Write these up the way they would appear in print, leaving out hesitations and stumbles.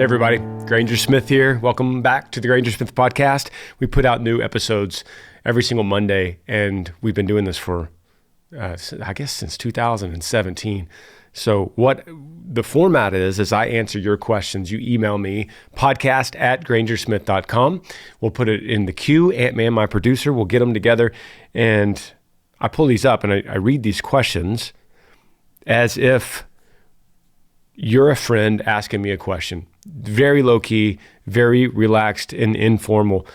everybody, Granger Smith here. Welcome back to the Granger Smith podcast. We put out new episodes every single Monday, and we've been doing this for, I guess, since 2017. So what the format is I answer your questions. You email me, podcast@grangersmith.com. We'll put it in the queue. Ant-Man, my producer, will get them together, and I pull these up, and I read these questions as if you're a friend asking me a question. Very low key, very relaxed and informal.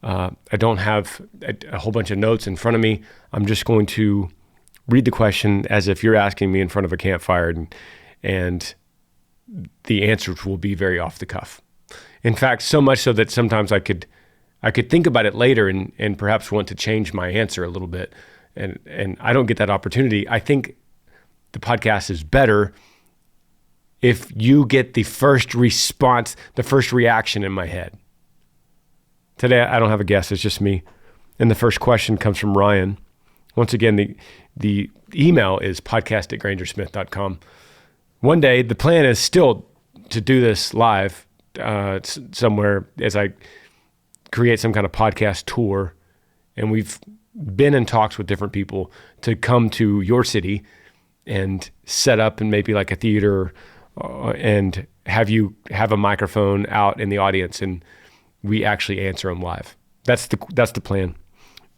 I don't have a whole bunch of notes in front of me. I'm just going to read the question as if you're asking me in front of a campfire, and the answers will be very off the cuff. In fact, so much so that sometimes I could think about it later and perhaps want to change my answer a little bit. And I don't get that opportunity. I think the podcast is better if you get the first response, the first reaction in my head. Today, I don't have a guest, it's just me. And the first question comes from Ryan. Once again, the email is podcast@grangersmith.com. One day, the plan is still to do this live somewhere as I create some kind of podcast tour. And we've been in talks with different people to come to your city and set up in maybe like a theater and have you have a microphone out in the audience and we actually answer them live. That's the plan.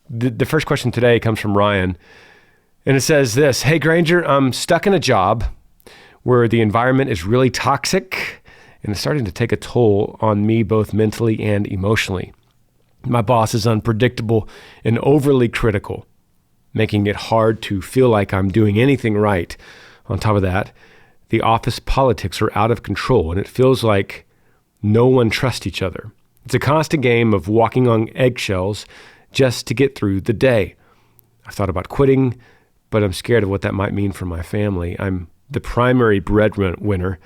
The first question today comes from Ryan, and it says this: Hey Granger, I'm stuck in a job where the environment is really toxic and it's starting to take a toll on me both mentally and emotionally. My boss is unpredictable and overly critical, making it hard to feel like I'm doing anything right. On top of that, the office politics are out of control, and it feels like no one trusts each other. It's a constant game of walking on eggshells just to get through the day. I've thought about quitting, but I'm scared of what that might mean for my family. I'm the primary breadwinner,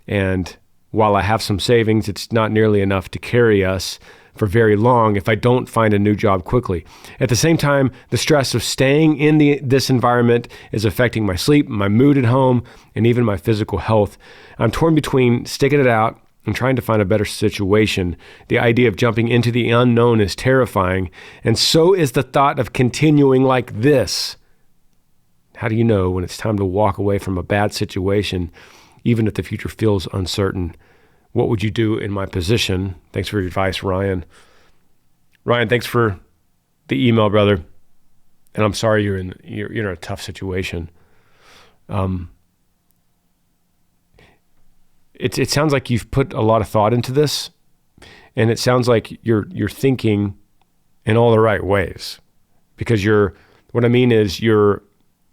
and while I have some savings, it's not nearly enough to carry us for very long if I don't find a new job quickly. At the same time, the stress of staying in this environment is affecting my sleep, my mood at home, and even my physical health. I'm torn between sticking it out and trying to find a better situation. The idea of jumping into the unknown is terrifying, and so is the thought of continuing like this. How do you know when it's time to walk away from a bad situation, even if the future feels uncertain? What would you do in my position? Thanks for your advice, Ryan. Ryan, thanks for the email, brother. And I'm sorry you're in a tough situation. It sounds like you've put a lot of thought into this, and it sounds like you're thinking in all the right ways. Because what I mean is you're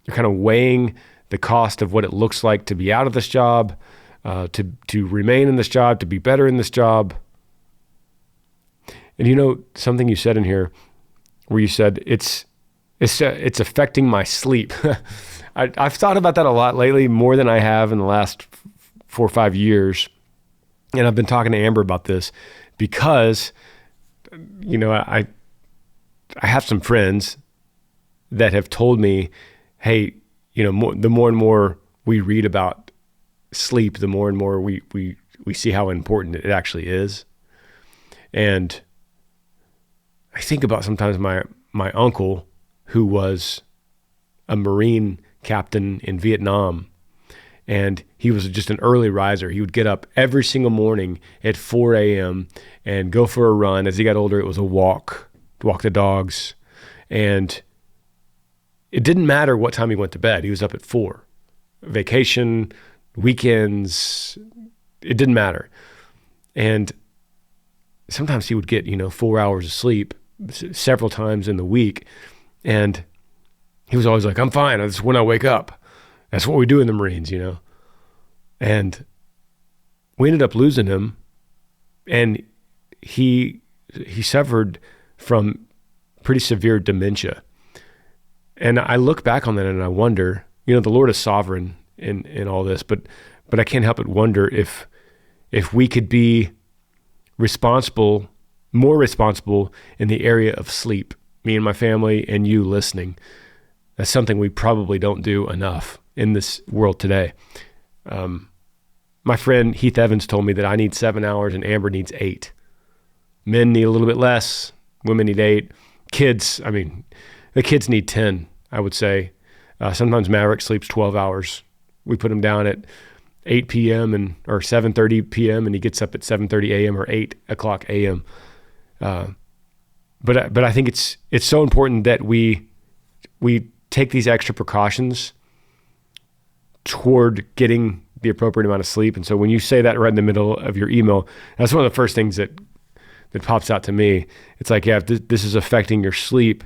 kind of weighing the cost of what it looks like to be out of this job, to remain in this job, to be better in this job. And you know, something you said in here where you said, it's affecting my sleep. I've thought about that a lot lately, more than I have in the last 4 or 5 years. And I've been talking to Amber about this because, you know, I have some friends that have told me, hey, you know, the more and more we read about sleep, the more and more we see how important it actually is. And I think about sometimes my uncle, who was a Marine captain in Vietnam, and he was just an early riser. He would get up every single morning at 4 a.m. and go for a run. As he got older, it was a walk the dogs. And it didn't matter what time he went to bed. He was up at 4. Vacation, weekends, it didn't matter. And sometimes he would get, 4 hours of sleep several times in the week. And he was always like, I'm fine. That's when I wake up. That's what we do in the Marines, And we ended up losing him. And he suffered from pretty severe dementia. And I look back on that and I wonder, the Lord is sovereign in all this, but I can't help but wonder if we could be more responsible in the area of sleep, me and my family and you listening. That's something we probably don't do enough in this world today. My friend Heath Evans told me that I need 7 hours and Amber needs 8. Men need a little bit less. Women need 8. Kids, the kids need 10, I would say. Sometimes Maverick sleeps 12 hours. We put him down at 8 p.m. or 7:30 p.m. and he gets up at 7:30 a.m. or 8 o'clock a.m. But I think it's so important that we take these extra precautions toward getting the appropriate amount of sleep. And so when you say that right in the middle of your email, that's one of the first things that pops out to me. It's like, yeah, if this is affecting your sleep,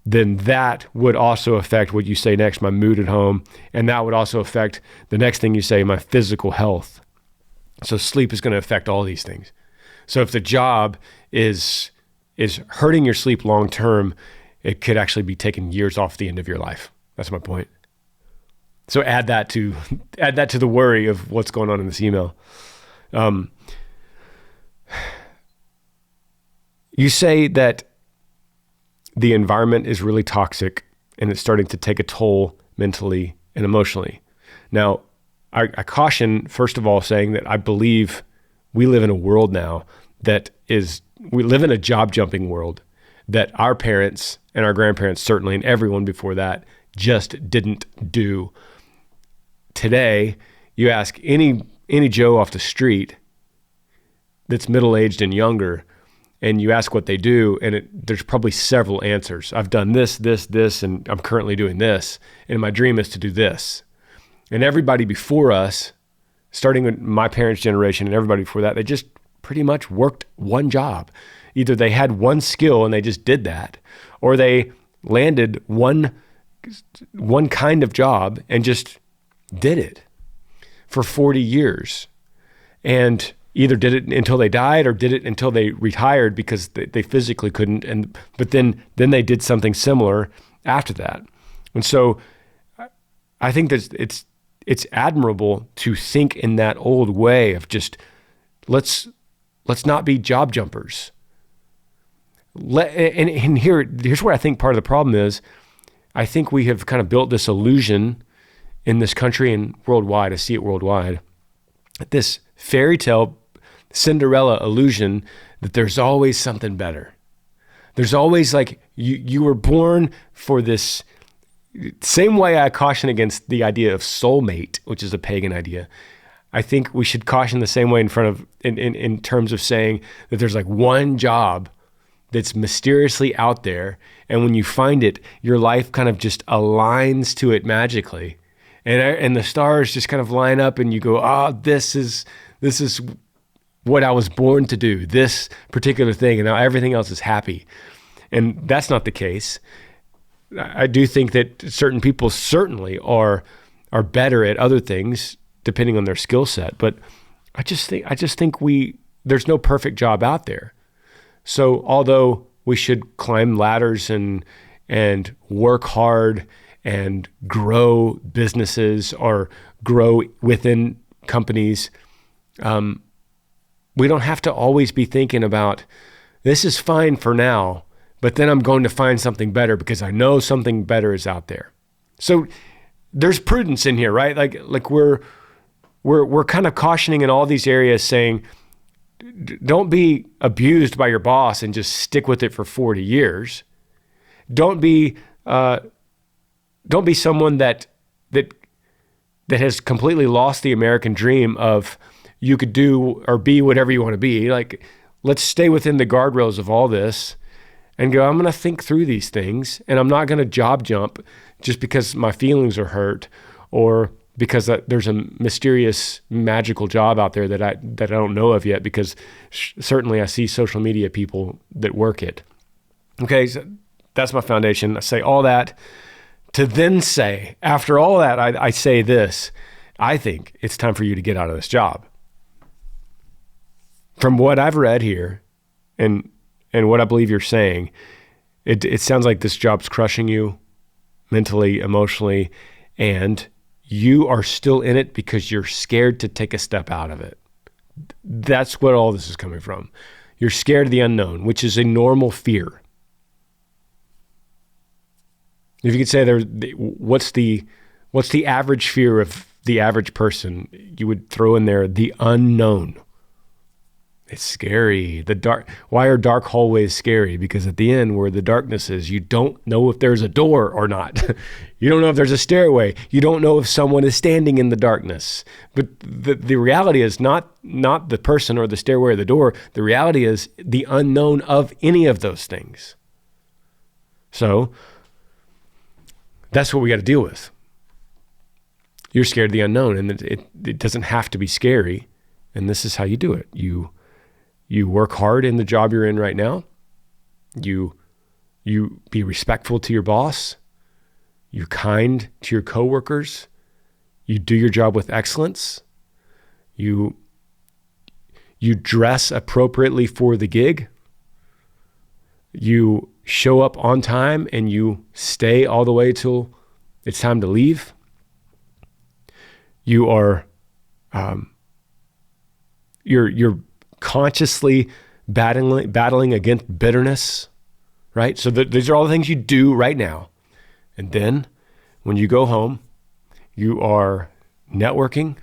then that would also affect what you say next, my mood at home. And that would also affect the next thing you say, my physical health. So sleep is going to affect all these things. So if the job is hurting your sleep long-term, it could actually be taking years off the end of your life. That's my point. So add that to the worry of what's going on in this email. You say that the environment is really toxic and it's starting to take a toll mentally and emotionally. Now, I caution, first of all, saying that I believe we live in a world now we live in a job jumping world that our parents and our grandparents certainly, and everyone before that, just didn't do. Today, you ask any Joe off the street that's middle-aged and younger, and you ask what they do, and there's probably several answers. I've done this, and I'm currently doing this, and my dream is to do this. And everybody before us, starting with my parents' generation and everybody before that, they just pretty much worked one job. Either they had one skill and they just did that, or they landed one kind of job and just did it for 40 years. And either did it until they died or did it until they retired because they physically couldn't. But then they did something similar after that. And so I think that it's admirable to think in that old way of just let's not be job jumpers. And here's where I think part of the problem is. I think we have kind of built this illusion in this country and worldwide. I see it worldwide. This fairy tale Cinderella illusion that there's always something better. There's always like you were born for this. Same way I caution against the idea of soulmate, which is a pagan idea. I think we should caution the same way in terms of saying that there's like one job that's mysteriously out there, and when you find it, your life kind of just aligns to it magically, and the stars just kind of line up, and you go, this is what I was born to do, this particular thing, and now everything else is happy. And that's not the case. I do think that certain people certainly are better at other things depending on their skill set, but I just think there's no perfect job out there. So although we should climb ladders and work hard and grow businesses or grow within companies, we don't have to always be thinking about, this is fine for now, but then I'm going to find something better because I know something better is out there. So there's prudence in here, right? Like we're kind of cautioning in all these areas, saying, don't be abused by your boss and just stick with it for 40 years. Don't be someone that has completely lost the American dream of you could do or be whatever you want to be. Like, let's stay within the guardrails of all this and go, I'm going to think through these things, and I'm not going to job jump just because my feelings are hurt or because there's a mysterious magical job out there that I don't know of yet, because certainly I see social media people that work it. Okay, so that's my foundation. I say all that to then say, after all that, I say this: I think it's time for you to get out of this job. From what I've read here and what I believe you're saying, it sounds like this job's crushing you mentally, emotionally, and you are still in it because you're scared to take a step out of it. That's what all this is coming from. You're scared of the unknown, which is a normal fear. If you could say what's the average fear of the average person, you would throw in there the unknown. It's scary. Why are dark hallways scary? Because at the end, where the darkness is, you don't know if there's a door or not. You don't know if there's a stairway. You don't know if someone is standing in the darkness. But the reality is not the person or the stairway or the door. The reality is the unknown of any of those things. So that's what we got to deal with. You're scared of the unknown, and it doesn't have to be scary. And this is how you do it. You work hard in the job you're in right now. You be respectful to your boss. You're kind to your coworkers. You do your job with excellence. You dress appropriately for the gig. You show up on time and you stay all the way till it's time to leave. You are you're consciously battling against bitterness, right? So these are all the things you do right now. And then when you go home, you are networking.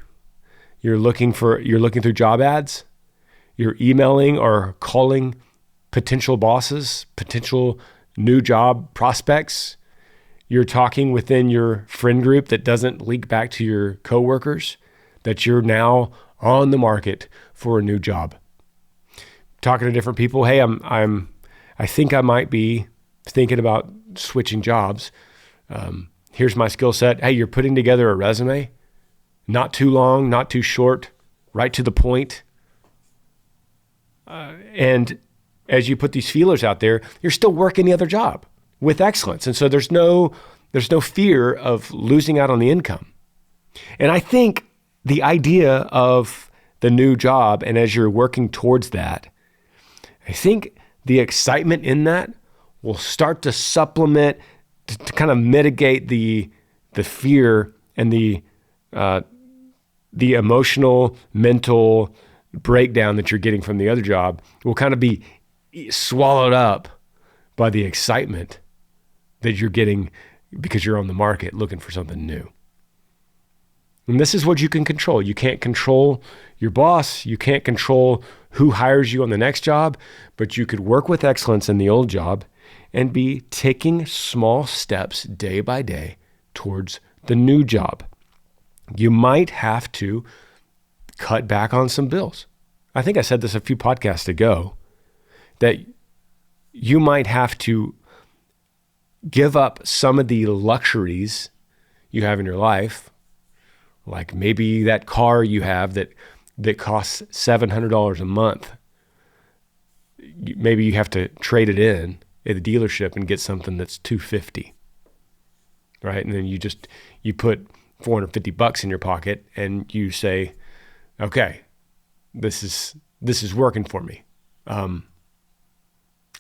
You're looking through job ads. You're emailing or calling potential bosses, potential new job prospects. You're talking within your friend group that doesn't leak back to your coworkers that you're now on the market for a new job. Talking to different people. Hey, I think I might be thinking about switching jobs. Here's my skill set. Hey, you're putting together a resume. Not too long, not too short, right to the point. And as you put these feelers out there, you're still working the other job with excellence. And so there's no fear of losing out on the income. And I think the idea of the new job, and as you're working towards that, I think the excitement in that will start to supplement, to kind of mitigate the fear and the emotional, mental breakdown that you're getting from the other job will kind of be swallowed up by the excitement that you're getting because you're on the market looking for something new. And this is what you can control. You can't control your boss. You can't control who hires you on the next job, but you could work with excellence in the old job and be taking small steps day by day towards the new job. You might have to cut back on some bills. I think I said this a few podcasts ago, that you might have to give up some of the luxuries you have in your life, like maybe that car you have that costs $700 a month. Maybe you have to trade it in at the dealership and get something that's $250, right? And then you put $450 in your pocket and you say, okay, this is working for me.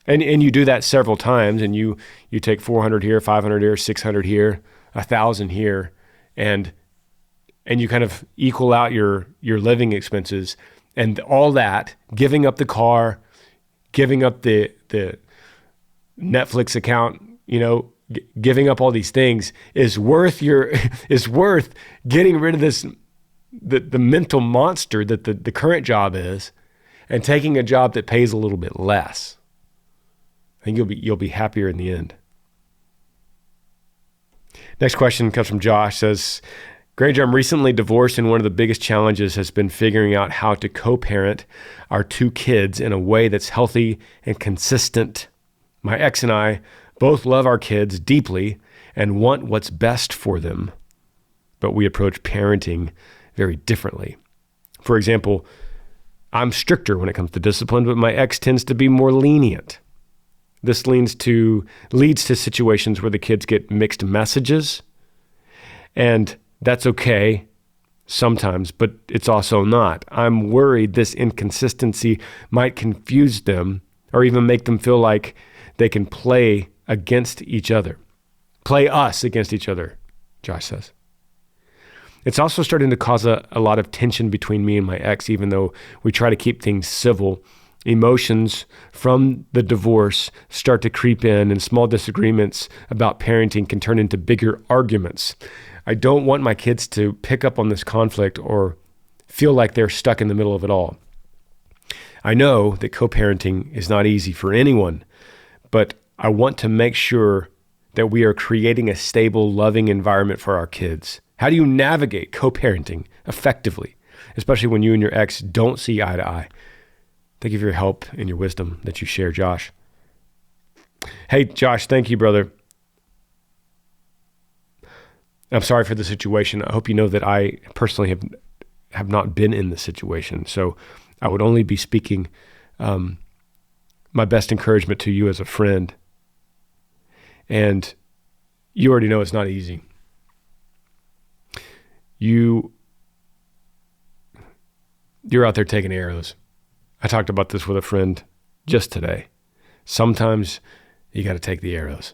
And you do that several times, and you take 400 here, 500 here, 600 here, 1,000 here, and you kind of equal out your living expenses, and all that, giving up the car, giving up the Netflix account, giving up all these things is worth getting rid of this the mental monster that the current job is, and taking a job that pays a little bit less. I think you'll be happier in the end. Next question comes from Josh. Says, Granger, I'm recently divorced, and one of the biggest challenges has been figuring out how to co-parent our two kids in a way that's healthy and consistent. My ex and I both love our kids deeply and want what's best for them, but we approach parenting very differently. For example, I'm stricter when it comes to discipline, but my ex tends to be more lenient. This leads to situations where the kids get mixed messages, and that's okay sometimes, but it's also not. I'm worried this inconsistency might confuse them or even make them feel like they can play us against each other, Josh says. It's also starting to cause a lot of tension between me and my ex, even though we try to keep things civil. Emotions from the divorce start to creep in, and small disagreements about parenting can turn into bigger arguments. I don't want my kids to pick up on this conflict or feel like they're stuck in the middle of it all. I know that co-parenting is not easy for anyone, but I want to make sure that we are creating a stable, loving environment for our kids. How do you navigate co-parenting effectively, especially when you and your ex don't see eye to eye? Thank you for your help and your wisdom that you share, Josh. Hey, Josh, thank you, brother. I'm sorry for the situation. I hope you know that I personally have not been in this situation. So I would only be speaking my best encouragement to you as a friend. And you already know it's not easy. You're out there taking arrows. I talked about this with a friend just today. Sometimes you got to take the arrows.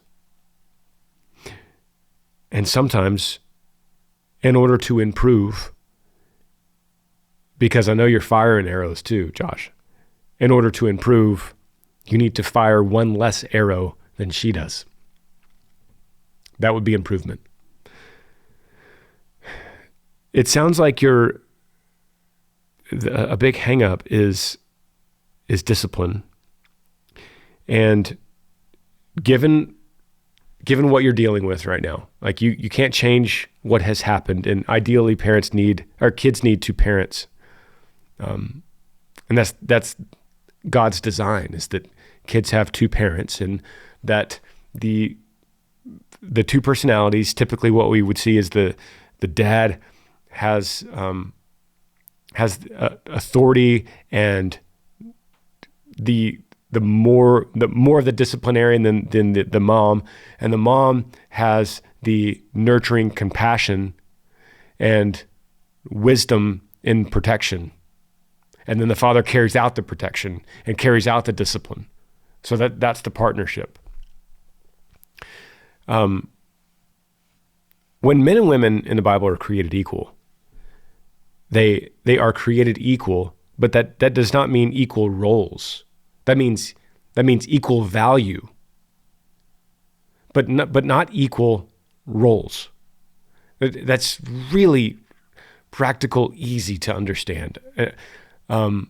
And sometimes, in order to improve, because I know you're firing arrows too, Josh, in order to improve, you need to fire one less arrow than she does. That would be improvement. It sounds like a big hang-up is discipline. And given what you're dealing with right now, like you can't change what has happened, and ideally kids need two parents. And that's God's design, is that kids have two parents, and that the two personalities, typically what we would see is the dad has authority and the more of the disciplinarian than the mom, and the mom has the nurturing compassion and wisdom in protection. And then the father carries out the protection and carries out the discipline. So that's the partnership. When men and women in the Bible are created equal, they are created equal, but that does not mean equal roles. That means equal value, but not equal roles. That's really practical, easy to understand. And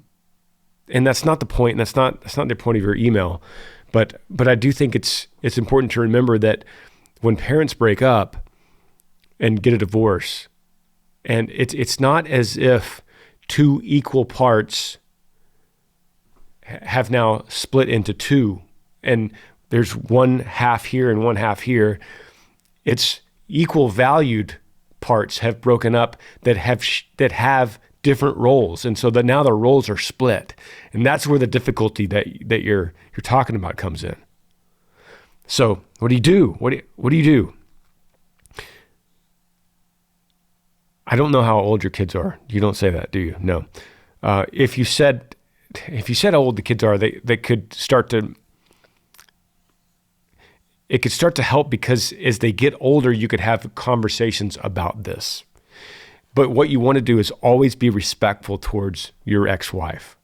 that's not the point, and that's not the point of your email. But I do think it's important to remember that when parents break up and get a divorce, and it's not as if two equal parts have now split into two, and there's one half here and one half here. It's equal valued parts have broken up that have different roles, and so that now the roles are split, and that's where the difficulty that you're talking about comes in. So what do you do? What do you do? I don't know how old your kids are. You don't say that, do you? No. If you said how old the kids are, it could start to help, because as they get older, you could have conversations about this. But what you want to do is always be respectful towards your ex-wife.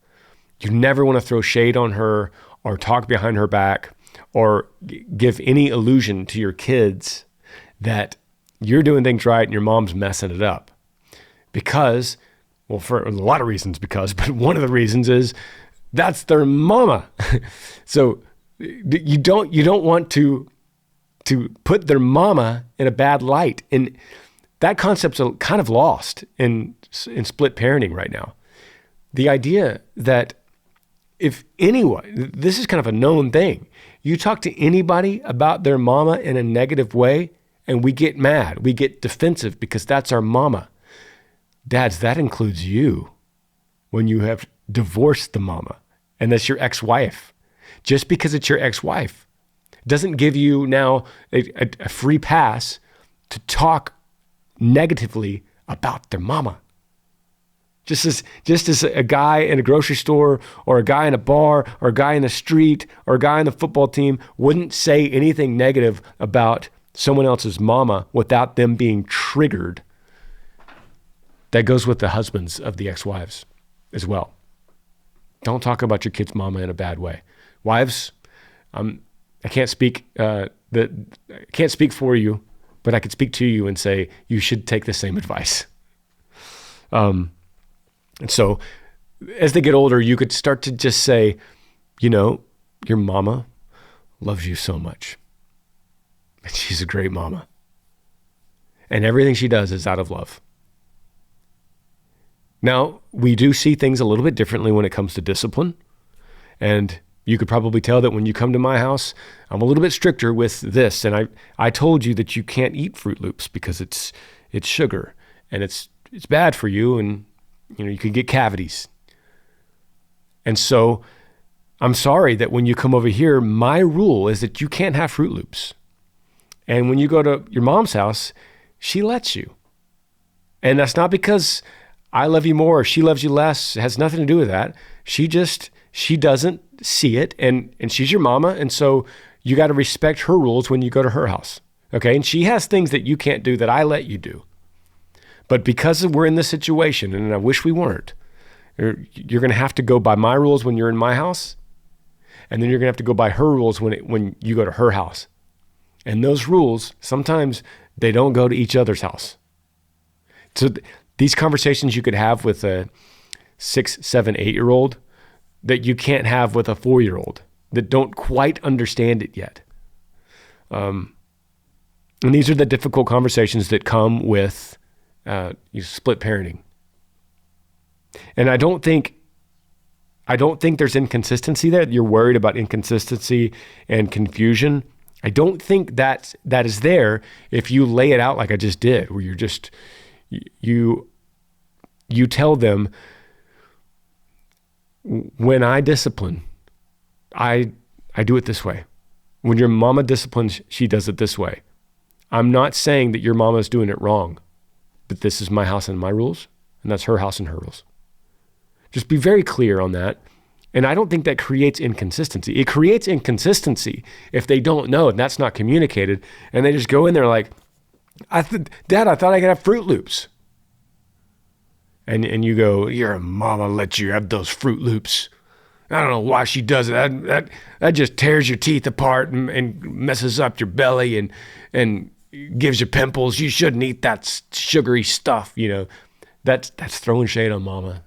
You never want to throw shade on her or talk behind her back or give any illusion to your kids that you're doing things right and your mom's messing it up. Because, well, for a lot of reasons, but one of the reasons is that's their mama. So you don't want to put their mama in a bad light. And that concept's kind of lost in split parenting right now. The idea that if anyone, this is kind of a known thing, you talk to anybody about their mama in a negative way, and we get mad, we get defensive because that's our mama. Dads, that includes you when you have divorced the mama, and that's your ex-wife. Just because it's your ex-wife doesn't give you now a free pass to talk negatively about their mama. Just as a guy in a grocery store or a guy in a bar or a guy in the street or a guy in the football team wouldn't say anything negative about someone else's mama without them being triggered. That goes with the husbands of the ex-wives as well. Don't talk about your kid's mama in a bad way. Wives, I can't speak for you, but I could speak to you and say, you should take the same advice. And so as they get older, you could start to just say, your mama loves you so much. And she's a great mama. And everything she does is out of love. Now, we do see things a little bit differently when it comes to discipline. And you could probably tell that when you come to my house, I'm a little bit stricter with this. And I told you that you can't eat Fruit Loops because it's sugar and it's bad for you, and you can get cavities. And so I'm sorry that when you come over here, my rule is that you can't have Fruit Loops. And when you go to your mom's house, she lets you. And that's not because I love you more or she loves you less. It has nothing to do with that. She doesn't see it, and she's your mama, and so you got to respect her rules when you go to her house. Okay? And she has things that you can't do that I let you do. But because we're in this situation, and I wish we weren't, you're going to have to go by my rules when you're in my house, and then you're going to have to go by her rules when you go to her house. And those rules, sometimes they don't go to each other's house. So these conversations you could have with a 6, 7, 8-year-old that you can't have with a 4-year-old that don't quite understand it yet. And these are the difficult conversations that come with split parenting. And I don't think there's inconsistency there. You're worried about inconsistency and confusion. I don't think that is there if you lay it out like I just did, where you tell them, when I discipline, I do it this way. When your mama disciplines, she does it this way. I'm not saying that your mama's doing it wrong, but this is my house and my rules, and that's her house and her rules. Just be very clear on that. And I don't think that creates inconsistency. It creates inconsistency if they don't know and that's not communicated, and they just go in there like, Dad, I thought I could have Fruit Loops. And you go, your mama let you have those Fruit Loops. I don't know why she does it. That just tears your teeth apart and messes up your belly and gives you pimples. You shouldn't eat that sugary stuff. That's throwing shade on mama.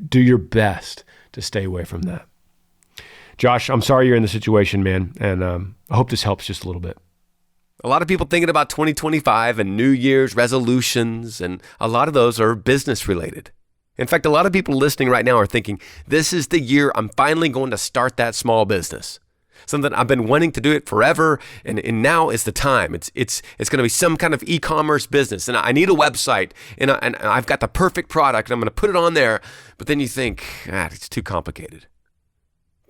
Do your best to stay away from that. Josh, I'm sorry you're in the situation, man. And I hope this helps just a little bit. A lot of people thinking about 2025 and New Year's resolutions, and a lot of those are business related. In fact, a lot of people listening right now are thinking, this is the year I'm finally going to start that small business. Something I've been wanting to do it forever, and now is the time. It's going to be some kind of e-commerce business, and I need a website, and I've got the perfect product, and I'm going to put it on there. But then you think, it's too complicated.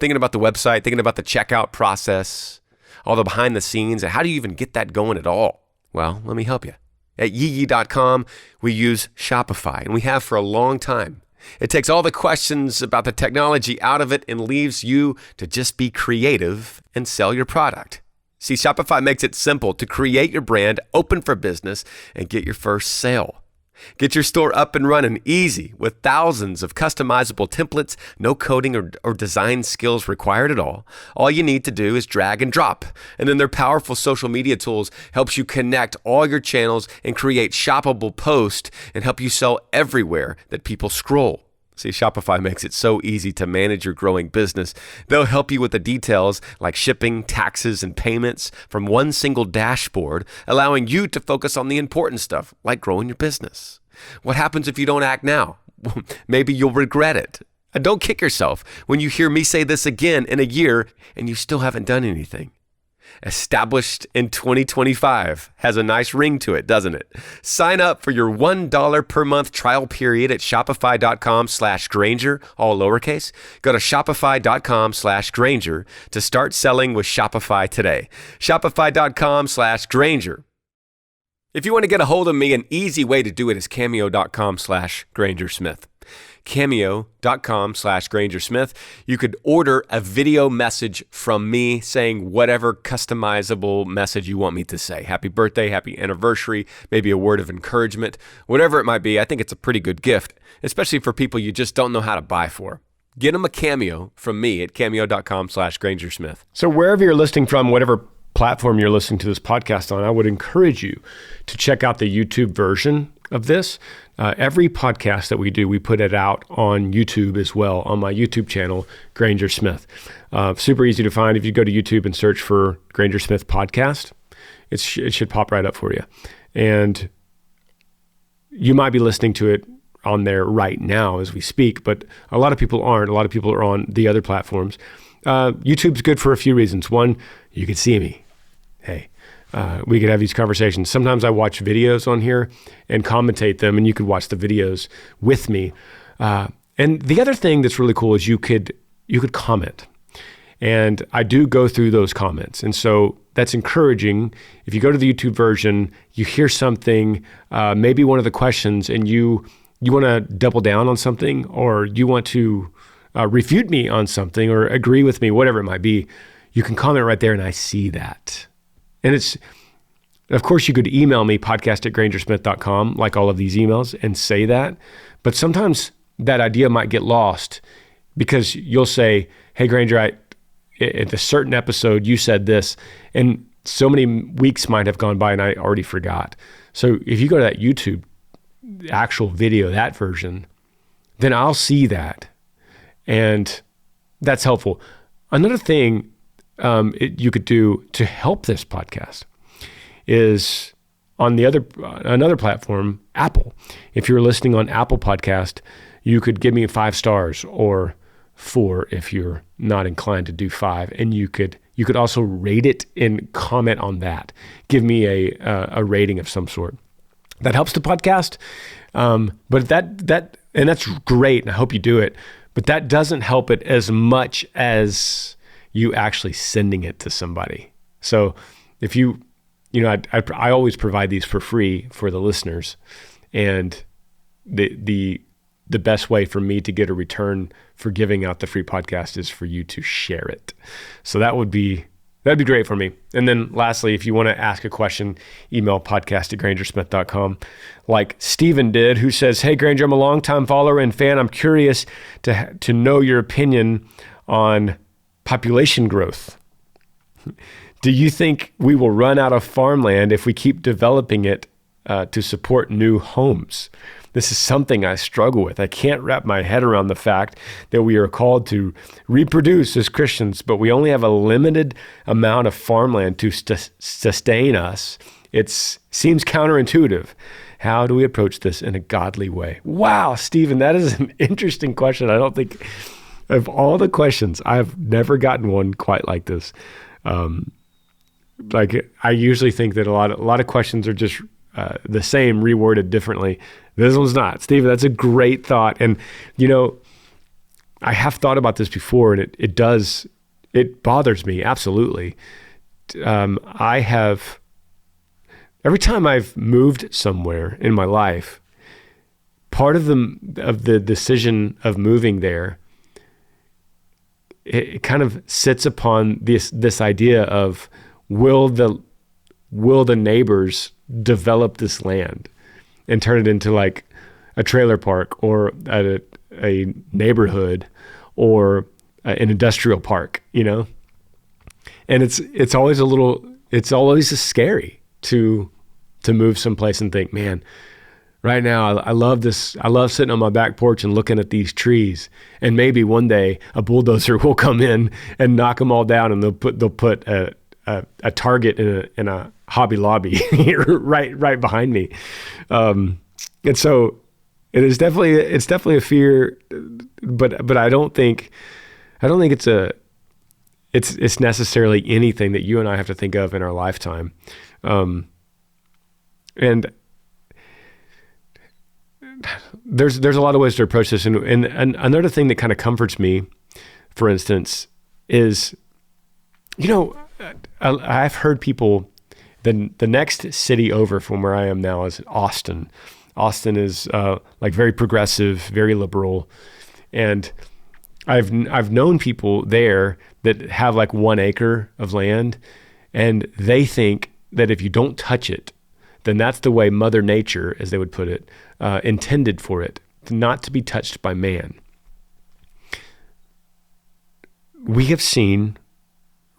Thinking about the website, thinking about the checkout process, all the behind the scenes, and how do you even get that going at all? Well, let me help you. At yee.com, we use Shopify, and we have for a long time. It takes all the questions about the technology out of it and leaves you to just be creative and sell your product. See, Shopify makes it simple to create your brand, open for business, and get your first sale. Get your store up and running easy with thousands of customizable templates, no coding or design skills required at all. All you need to do is drag and drop. And then their powerful social media tools helps you connect all your channels and create shoppable posts and help you sell everywhere that people scroll. See, Shopify makes it so easy to manage your growing business. They'll help you with the details like shipping, taxes, and payments from one single dashboard, allowing you to focus on the important stuff like growing your business. What happens if you don't act now? Maybe you'll regret it. And don't kick yourself when you hear me say this again in a year and you still haven't done anything. Established in 2025 has a nice ring to it, doesn't it? Sign up for your $1 per month trial period at shopify.com/Granger, all lowercase. Go to shopify.com/Granger to start selling with Shopify today. Shopify.com/Granger. If you want to get a hold of me, an easy way to do it is cameo.com/Granger Smith. Cameo.com/Granger Smith. You could order a video message from me saying whatever customizable message you want me to say. Happy birthday, happy anniversary, maybe a word of encouragement, whatever it might be. I think it's a pretty good gift, especially for people you just don't know how to buy for. Get them a Cameo from me at cameo.com/Granger Smith. So wherever you're listening from, whatever platform you're listening to this podcast on, I would encourage you to check out the YouTube version of this. Every podcast that we do, we put it out on YouTube as well, on my YouTube channel, Granger Smith. Super easy to find. If you go to YouTube and search for Granger Smith podcast, it should pop right up for you. And you might be listening to it on there right now as we speak, but a lot of people aren't. A lot of people are on the other platforms. YouTube's good for a few reasons. One, you can see me. Hey, we could have these conversations. Sometimes I watch videos on here and commentate them, and you could watch the videos with me. And the other thing that's really cool is you could comment. And I do go through those comments. And so that's encouraging. If you go to the YouTube version, you hear something, maybe one of the questions, and you want to double down on something, or you want to refute me on something or agree with me, whatever it might be, you can comment right there and I see that. And of course, you could email me, podcast@grangersmith.com, like all of these emails, and say that. But sometimes that idea might get lost because you'll say, hey, Granger, at a certain episode, you said this, and so many weeks might have gone by and I already forgot. So if you go to that YouTube actual video, that version, then I'll see that. And that's helpful. Another thing you could do to help this podcast is on another platform, Apple. If you're listening on Apple Podcast, you could give me 5 stars or 4 if you're not inclined to do 5, and you could also rate it and comment on that. Give me a rating of some sort. That helps the podcast, but that's great, and I hope you do it. But that doesn't help it as much as you actually sending it to somebody. So if I always provide these for free for the listeners, and the best way for me to get a return for giving out the free podcast is for you to share it. So that'd be great for me. And then lastly, if you want to ask a question, email podcast@grangersmith.com, like Stephen did, who says, hey, Granger, I'm a longtime follower and fan. I'm curious to know your opinion on population growth. Do you think we will run out of farmland if we keep developing it to support new homes? This is something I struggle with. I can't wrap my head around the fact that we are called to reproduce as Christians, but we only have a limited amount of farmland to sustain us. It seems counterintuitive. How do we approach this in a godly way? Wow, Stephen, that is an interesting question. I don't think of all the questions, I've never gotten one quite like this. Like I usually think that a lot of questions are just the same, reworded differently. This one's not. Stephen, that's a great thought. And, I have thought about this before, and it bothers me, absolutely. Every time I've moved somewhere in my life, part of the decision of moving there, it kind of sits upon this idea of will the neighbors develop this land and turn it into like a trailer park or a neighborhood or an industrial park, And it's always scary to move someplace and think, man, right now I love this. I love sitting on my back porch and looking at these trees, and maybe one day a bulldozer will come in and knock them all down, and they'll put a Target in a Hobby Lobby right behind me. And so it's definitely a fear, but I don't think it's necessarily anything that you and I have to think of in our lifetime. And there's a lot of ways to approach this. And another thing that kind of comforts me, for instance, is, I've heard people, the next city over from where I am now is Austin. Austin is like very progressive, very liberal. And I've known people there that have like 1 acre of land, and they think that if you don't touch it, then that's the way Mother Nature, as they would put it, intended for it, not to be touched by man. We have seen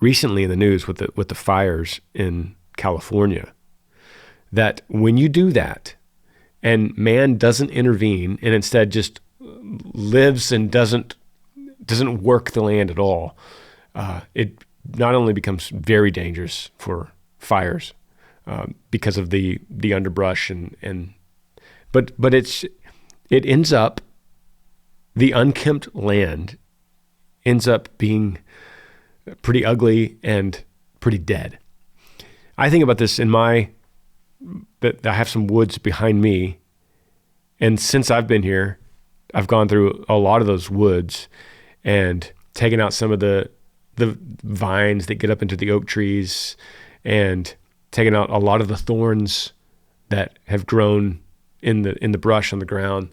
recently in the news with the fires in California, that when you do that and man doesn't intervene and instead just lives and doesn't work the land at all, it not only becomes very dangerous for fires because of the underbrush but it ends up, the unkempt land ends up being pretty ugly and pretty dead. I think about this that I have some woods behind me, and since I've been here, I've gone through a lot of those woods and taken out some of the vines that get up into the oak trees and taken out a lot of the thorns that have grown in the brush on the ground.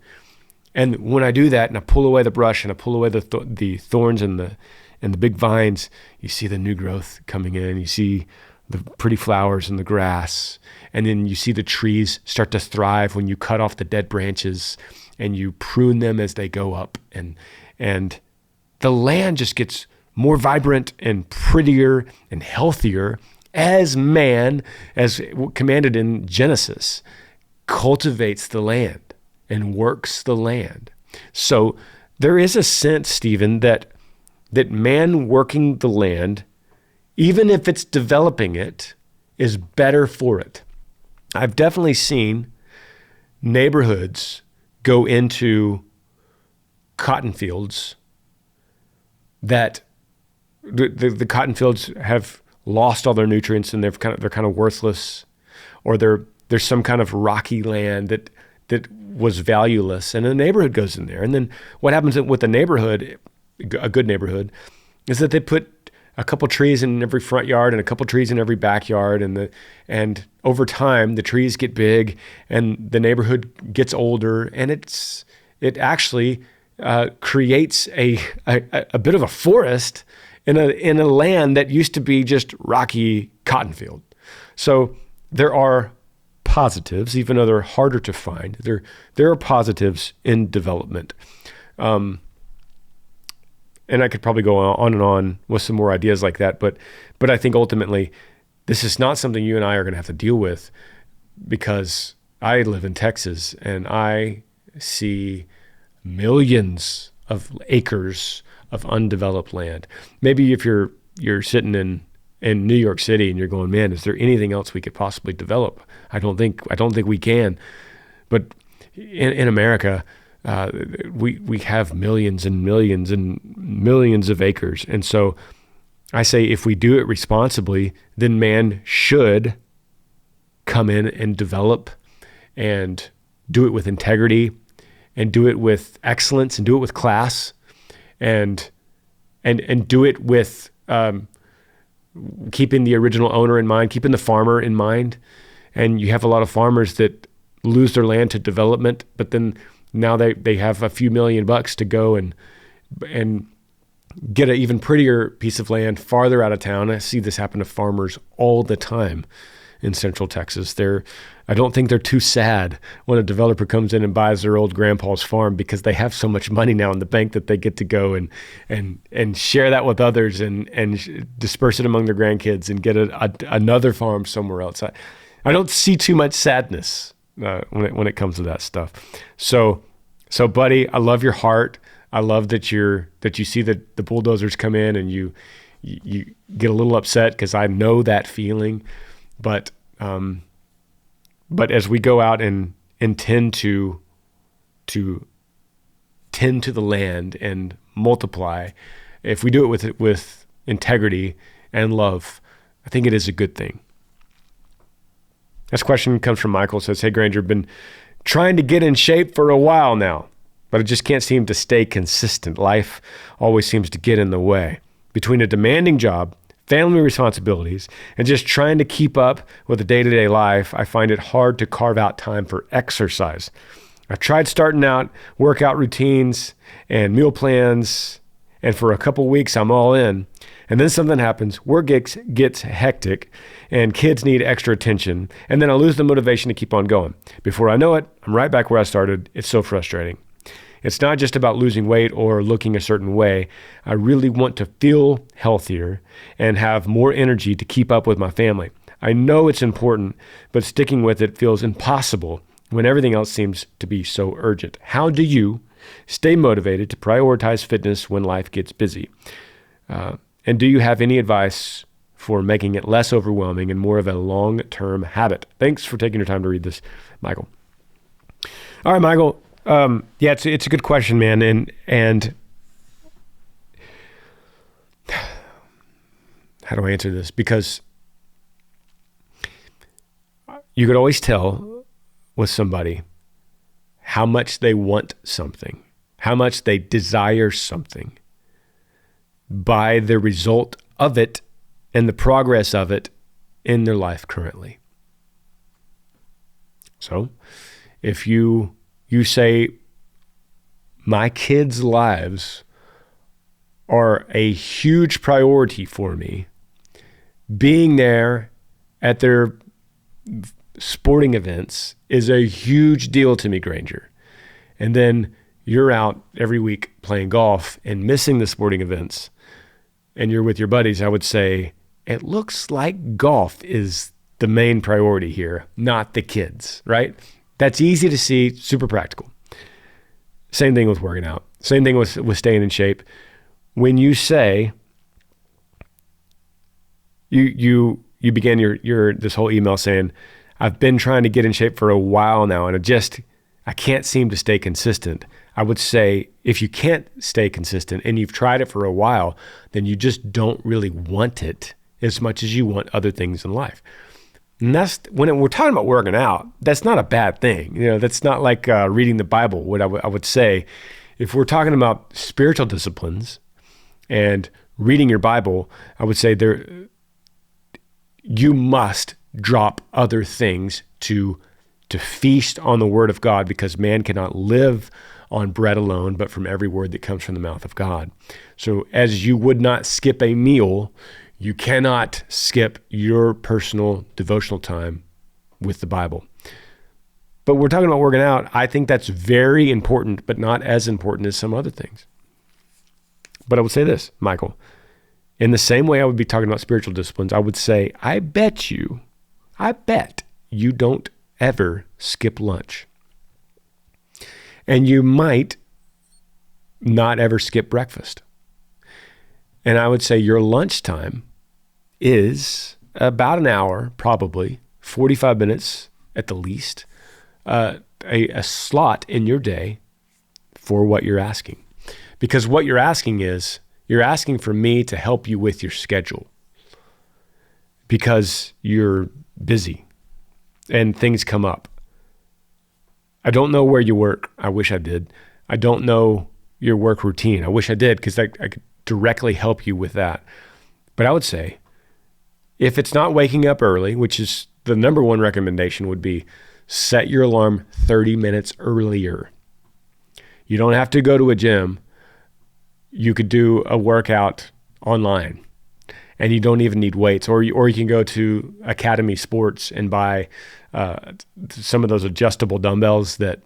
And when I do that and I pull away the brush and I pull away the thorns and the big vines, you see the new growth coming in. You see the pretty flowers in the grass. And then you see the trees start to thrive when you cut off the dead branches and you prune them as they go up. And the land just gets more vibrant and prettier and healthier as man, as commanded in Genesis, cultivates the land and works the land. So there is a sense, Stephen, that man working the land, even if it's developing it, is better for it. I've definitely seen neighborhoods go into cotton fields that the cotton fields have lost all their nutrients and they're kind of worthless, or there's some kind of rocky land that was valueless, and a neighborhood goes in there. And then what happens with the neighborhood, a good neighborhood, is that they put a couple trees in every front yard and a couple trees in every backyard, and over time the trees get big and the neighborhood gets older, and it actually creates a bit of a forest in a land that used to be just rocky cotton field. So there are positives, even though they're harder to find. There are positives in development. And I could probably go on and on with some more ideas like that, but I think ultimately this is not something you and I are going to have to deal with, because I live in Texas and I see millions of acres of undeveloped land. Maybe if you're sitting in New York City and you're going, man, is there anything else we could possibly develop? I don't think we can. But in America, we have millions and millions and millions of acres. And so I say, if we do it responsibly, then man should come in and develop and do it with integrity and do it with excellence and do it with class and do it with keeping the original owner in mind, keeping the farmer in mind. And you have a lot of farmers that lose their land to development, but then now they have a few $1,000,000 to go and get an even prettier piece of land farther out of town. I see this happen to farmers all the time in Central Texas. I don't think they're too sad when a developer comes in and buys their old grandpa's farm, because they have so much money now in the bank that they get to go and share that with others and disperse it among their grandkids and get another farm somewhere else. I don't see too much sadness when it comes to that stuff. So buddy, I love your heart. I love that you see the bulldozers come in and you get a little upset, because I know that feeling. But as we go out and intend to tend to the land and multiply, if we do it with integrity and love, I think it is a good thing. This question comes from Michael. It says, hey, Granger, been trying to get in shape for a while now, but I just can't seem to stay consistent. Life always seems to get in the way. Between a demanding job, family responsibilities, and just trying to keep up with the day-to-day life, I find it hard to carve out time for exercise. I've tried starting out workout routines and meal plans, and for a couple weeks I'm all in. And then something happens, work gets hectic, and kids need extra attention, and then I lose the motivation to keep on going. Before I know it, I'm right back where I started. It's so frustrating. It's not just about losing weight or looking a certain way. I really want to feel healthier and have more energy to keep up with my family. I know it's important, but sticking with it feels impossible when everything else seems to be so urgent. How do you stay motivated to prioritize fitness when life gets busy? And do you have any advice for making it less overwhelming and more of a long-term habit? Thanks for taking your time to read this, Michael. All right, Michael. Yeah, it's a good question, man. And how do I answer this? Because you could always tell with somebody how much they want something, how much they desire something by the result of it and the progress of it in their life currently. So if you say, my kids' lives are a huge priority for me, being there at their sporting events is a huge deal to me, Granger. And then you're out every week playing golf and missing the sporting events, and you're with your buddies, I would say, it looks like golf is the main priority here, not the kids, right? That's easy to see, super practical. Same thing with working out. Same thing with staying in shape. When you say, you began your this whole email saying, I've been trying to get in shape for a while now, and I can't seem to stay consistent. I would say, if you can't stay consistent and you've tried it for a while, then you just don't really want it as much as you want other things in life. And that's when we're talking about working out, that's not a bad thing. That's not like reading the Bible. What I would say, if we're talking about spiritual disciplines and reading your Bible, I would say you must drop other things to feast on the word of God, because man cannot live on bread alone, but from every word that comes from the mouth of God. So as you would not skip a meal, you cannot skip your personal devotional time with the Bible. But we're talking about working out. I think that's very important, but not as important as some other things. But I would say this, Michael, in the same way I would be talking about spiritual disciplines, I would say, I bet you don't ever skip lunch. And you might not ever skip breakfast. And I would say your lunchtime is about an hour, probably 45 minutes at the least, a slot in your day for what you're asking. Because what you're asking for me to help you with your schedule, because you're busy and things come up. I don't know where you work. I wish I did. I don't know your work routine. I wish I did, because I could directly help you with that. But I would say, if it's not waking up early, which is the number one recommendation, would be set your alarm 30 minutes earlier. You don't have to go to a gym. You could do a workout online, and you don't even need weights. Or you can go to Academy Sports and buy some of those adjustable dumbbells that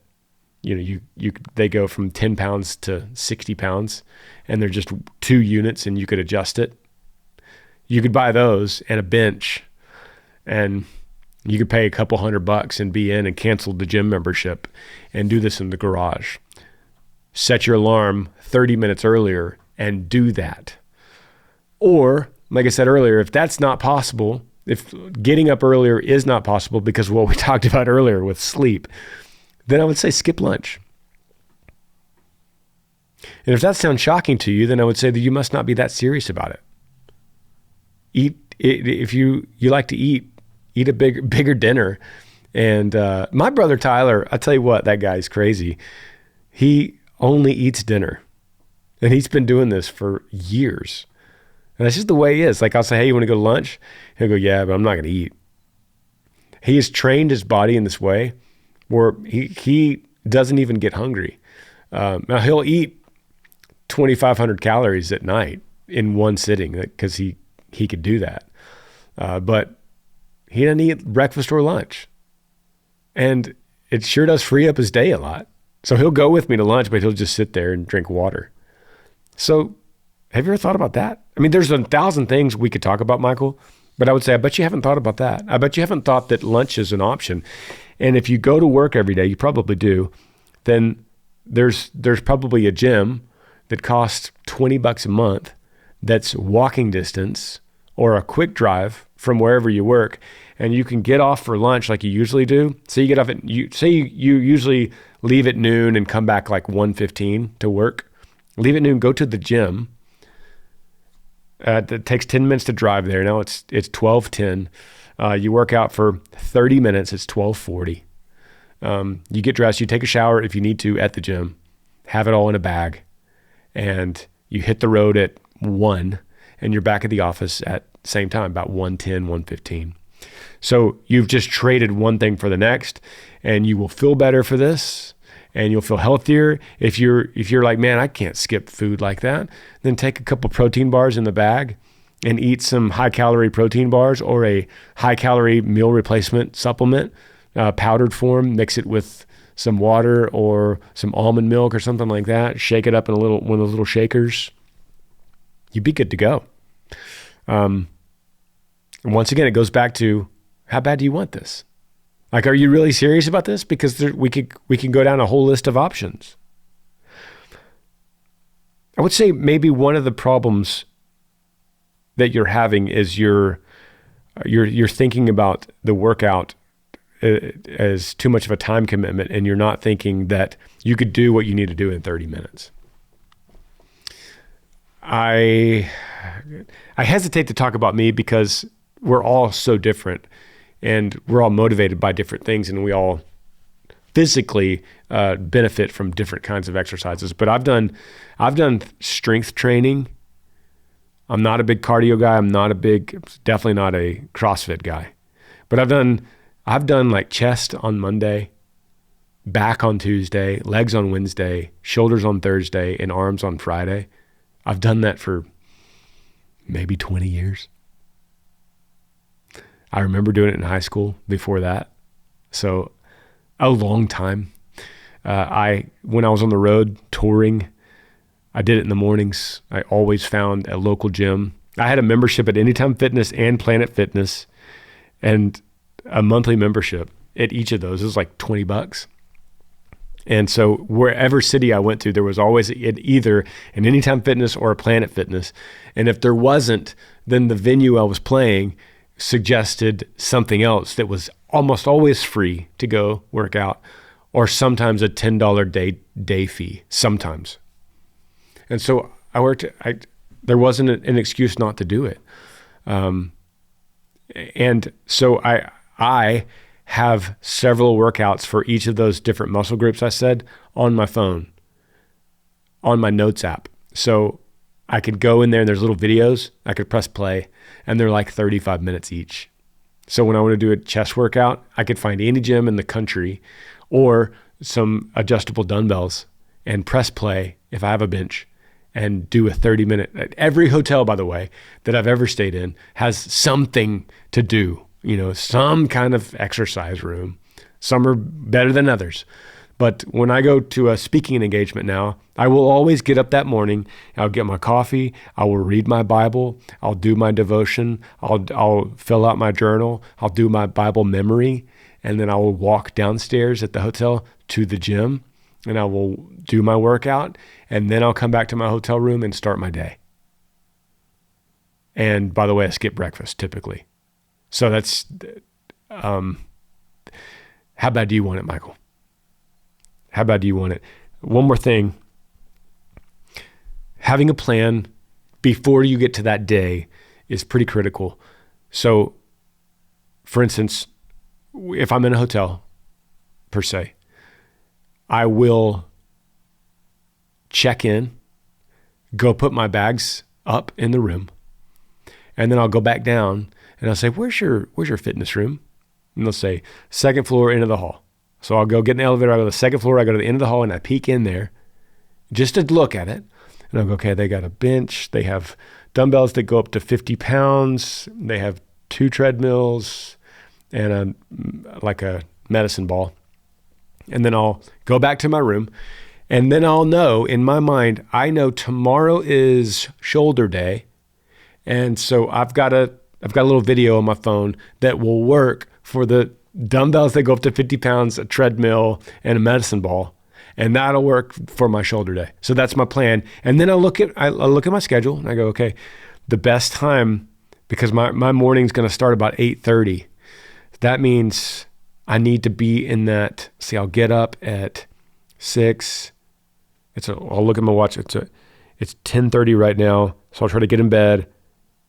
they go from 10 pounds to 60 pounds, and they're just 2 units, and you could adjust it. You could buy those and a bench, and you could pay a couple $100 and be in and cancel the gym membership and do this in the garage. Set your alarm 30 minutes earlier and do that. Or, like I said earlier, if that's not possible, if getting up earlier is not possible because of what we talked about earlier with sleep, then I would say skip lunch. And if that sounds shocking to you, then I would say that you must not be that serious about it. If you like to eat a bigger dinner. And my brother Tyler, I tell you what, that guy's crazy. He only eats dinner, and he's been doing this for years. And that's just the way he is. Like, I'll say, hey, you want to go to lunch? He'll go, yeah, but I'm not going to eat. He has trained his body in this way where he doesn't even get hungry. Now he'll eat 2,500 calories at night in one sitting because he could do that. But he doesn't eat breakfast or lunch. And it sure does free up his day a lot. So he'll go with me to lunch, but he'll just sit there and drink water. So have you ever thought about that? I mean, there's 1,000 things we could talk about, Michael, but I would say, I bet you haven't thought about that. I bet you haven't thought that lunch is an option. And if you go to work every day, you probably do, then there's probably a gym that costs $20 a month that's walking distance or a quick drive from wherever you work, and you can get off for lunch like you usually do. So you get off at, you usually leave at noon and come back like 1:15 to work. Leave at noon, go to the gym. It takes 10 minutes to drive there. Now it's 12:10. You work out for 30 minutes. It's 12:40. You get dressed. You take a shower if you need to at the gym. Have it all in a bag, and you hit the road at 1, and you're back at the office at the same time, about 1:10, 1:15. So you've just traded one thing for the next, and you will feel better for this, and you'll feel healthier. If you're like, man, I can't skip food like that, then take a couple protein bars in the bag and eat some high-calorie protein bars or a high-calorie meal replacement supplement, powdered form. Mix it with some water or some almond milk or something like that. Shake it up in one of those little shakers. You'd be good to go. And once again, it goes back to, how bad do you want this? Like, are you really serious about this? Because we can go down a whole list of options. I would say maybe one of the problems that you're having is you're thinking about the workout as too much of a time commitment, and you're not thinking that you could do what you need to do in 30 minutes. I hesitate to talk about me because we're all so different, and we're all motivated by different things, and we all physically benefit from different kinds of exercises. But I've done strength training. I'm not a big cardio guy. Definitely not a CrossFit guy. But I've done like chest on Monday, back on Tuesday, legs on Wednesday, shoulders on Thursday, and arms on Friday. I've done that for maybe 20 years. I remember doing it in high school before that. So a long time. When I was on the road touring, I did it in the mornings. I always found a local gym. I had a membership at Anytime Fitness and Planet Fitness, and a monthly membership at each of those. It was like $20. And so wherever city I went to, there was always either an Anytime Fitness or a Planet Fitness. And if there wasn't, then the venue I was playing suggested something else that was almost always free to go work out, or sometimes a $10 day fee, sometimes. And so there wasn't an excuse not to do it. And so I have several workouts for each of those different muscle groups I said on my phone, on my notes app. So I could go in there and there's little videos. I could press play, and they're like 35 minutes each. So when I want to do a chest workout, I could find any gym in the country or some adjustable dumbbells and press play if I have a bench and do a 30-minute. Every hotel, by the way, that I've ever stayed in has something to do, some kind of exercise room. Some are better than others. But when I go to a speaking engagement now, I will always get up that morning. I'll get my coffee. I will read my Bible. I'll do my devotion. I'll fill out my journal. I'll do my Bible memory. And then I will walk downstairs at the hotel to the gym, and I will do my workout. And then I'll come back to my hotel room and start my day. And by the way, I skip breakfast typically. So that's, how bad do you want it, Michael? How bad do you want it? One more thing. Having a plan before you get to that day is pretty critical. So, for instance, if I'm in a hotel, per se, I will check in, go put my bags up in the room, and then I'll go back down and I'll say, where's your fitness room? And they'll say, second floor, into the hall. So I'll go get in the elevator, I go to the second floor, I go to the end of the hall, and I peek in there just to look at it. And I'll go, okay, they got a bench. They have dumbbells that go up to 50 pounds. They have 2 treadmills and like a medicine ball. And then I'll go back to my room. And then I'll know in my mind, I know tomorrow is shoulder day. And so I've got a little video on my phone that will work for the dumbbells that go up to 50 pounds, a treadmill, and a medicine ball. And that'll work for my shoulder day. So that's my plan. And then I look at my schedule and I go, okay, the best time, because my morning's going to start about 8:30. That means I need to be in that. See, I'll get up at 6. I'll look at my watch. It's 10:30 right now. So I'll try to get in bed,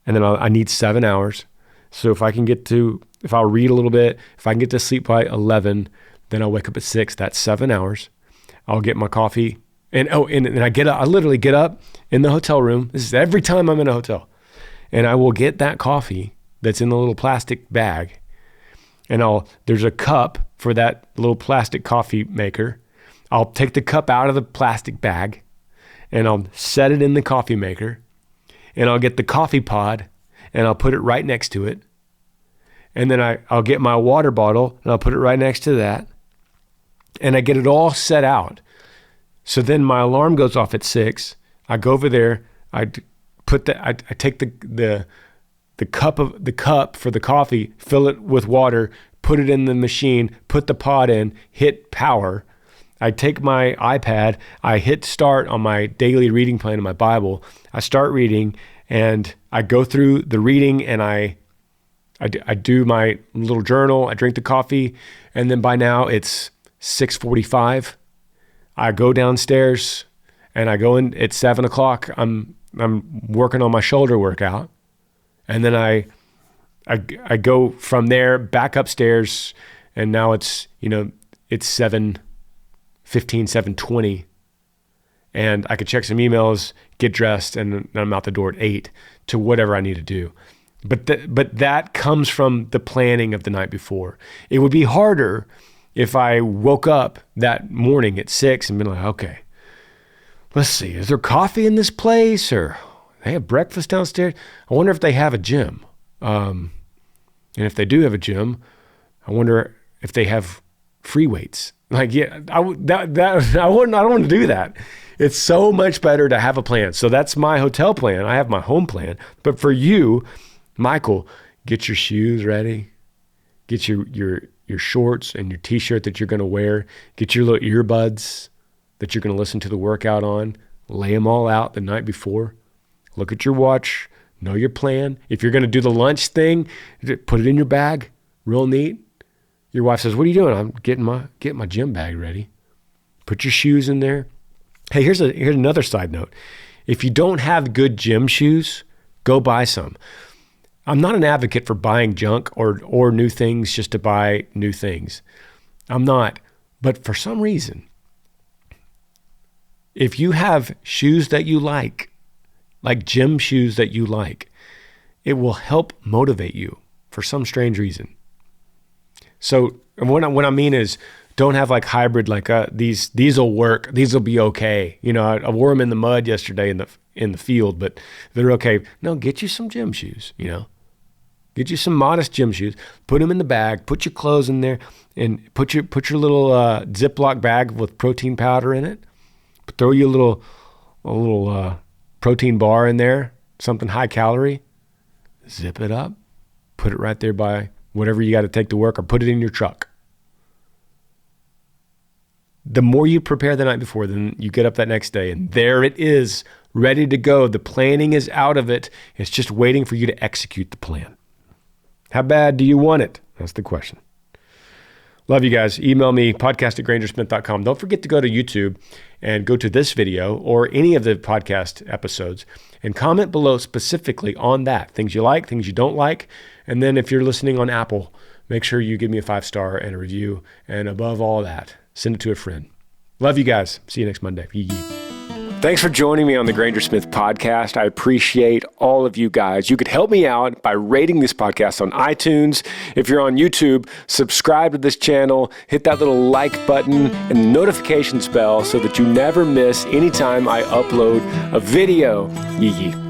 and then I need 7 hours. So if I'll read a little bit, if I can get to sleep by 11, then I'll wake up at 6. That's 7 hours. I'll get my coffee, and I get up. I literally get up in the hotel room. This is every time I'm in a hotel, and I will get that coffee that's in the little plastic bag, and there's a cup for that little plastic coffee maker. I'll take the cup out of the plastic bag, and I'll set it in the coffee maker, and I'll get the coffee pod, and I'll put it right next to it, and then I'll get my water bottle, and I'll put it right next to that. And I get it all set out. So then my alarm goes off at 6. I go over there. I take the cup for the coffee, fill it with water, put it in the machine, put the pod in, hit power. I take my iPad. I hit start on my daily reading plan in my Bible. I start reading, and I go through the reading, and I do my little journal. I drink the coffee, and then by now it's 6:45. I go downstairs and I go in at 7 o'clock. I'm working on my shoulder workout. And then I go from there back upstairs, and now it's 7:15, 7:20. And I could check some emails, get dressed, and I'm out the door at 8 to whatever I need to do. But that comes from the planning of the night before. It would be harder if I woke up that morning at 6 and been like, okay, let's see, is there coffee in this place, or they have breakfast downstairs? I wonder if they have a gym. And if they do have a gym, I wonder if they have free weights. Like, yeah, I don't want to do that. It's so much better to have a plan. So that's my hotel plan. I have my home plan. But for you, Michael, get your shoes ready. Get your shorts and your t-shirt that you're going to wear. Get your little earbuds that you're going to listen to the workout on. Lay them all out the night before. Look at your watch. Know your plan. If you're going to do the lunch thing, put it in your bag. Real neat. Your wife says, what are you doing? I'm getting my gym bag ready. Put your shoes in there. Hey, here's another side note. If you don't have good gym shoes, go buy some. I'm not an advocate for buying junk or new things just to buy new things. I'm not. But for some reason, if you have shoes that you like gym shoes that you like, it will help motivate you for some strange reason. So what I mean is, don't have like hybrid, like these will work, these will be okay. I wore them in the mud yesterday in the field, but they're okay. No, get you some gym shoes. Get you some modest gym shoes. Put them in the bag. Put your clothes in there, and put your little Ziploc bag with protein powder in it. Throw you a little protein bar in there, something high calorie. Zip it up. Put it right there by whatever you got to take to work, or put it in your truck. The more you prepare the night before, then you get up that next day, and there it is, ready to go. The planning is out of it. It's just waiting for you to execute the plan. How bad do you want it? That's the question. Love you guys. Email me, podcast@grangersmith.com. Don't forget to go to YouTube and go to this video or any of the podcast episodes and comment below specifically on that. Things you like, things you don't like. And then if you're listening on Apple, make sure you give me a 5-star and a review. And above all that, send it to a friend. Love you guys. See you next Monday. Yee yee. Thanks for joining me on the Granger Smith podcast. I appreciate all of you guys. You could help me out by rating this podcast on iTunes. If you're on YouTube, subscribe to this channel, hit that little like button and the notifications bell so that you never miss anytime I upload a video. Yee yee.